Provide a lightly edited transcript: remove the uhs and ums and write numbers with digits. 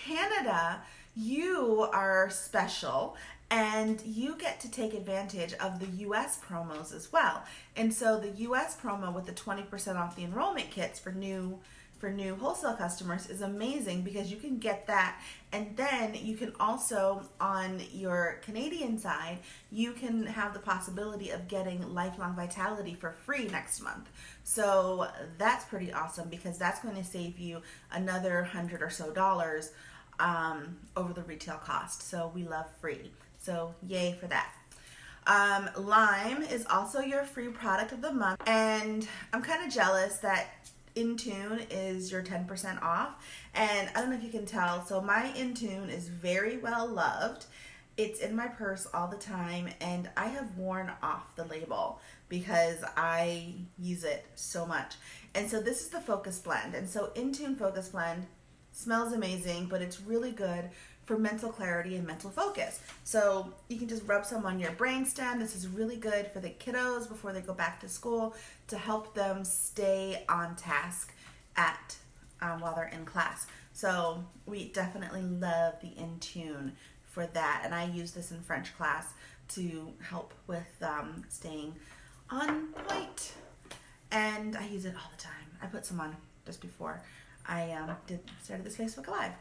Canada, you are special and you get to take advantage of the US promos as well. And so the US promo with the 20% off the enrollment kits for new wholesale customers is amazing because you can get that, and then you can also, on your Canadian side, you can have the possibility of getting Lifelong Vitality for free next month. So that's pretty awesome because that's going to save you another $100 or so over the retail cost. So we love free. So yay for that. Lime is also your free product of the month, and I'm kind of jealous that Intune is your 10% off. And I don't know if you can tell, so my Intune is very well loved. It's in my purse all the time, and I have worn off the label because I use it so much. And so this is the Focus Blend. And so Intune Focus Blend smells amazing, but it's really good for mental clarity and mental focus. So you can just rub some on your brainstem. This is really good for the kiddos before they go back to school to help them stay on task while they're in class. So we definitely love the Intune for that. And I use this in French class to help with staying on point. And I use it all the time. I put some on just before I started this Facebook Live.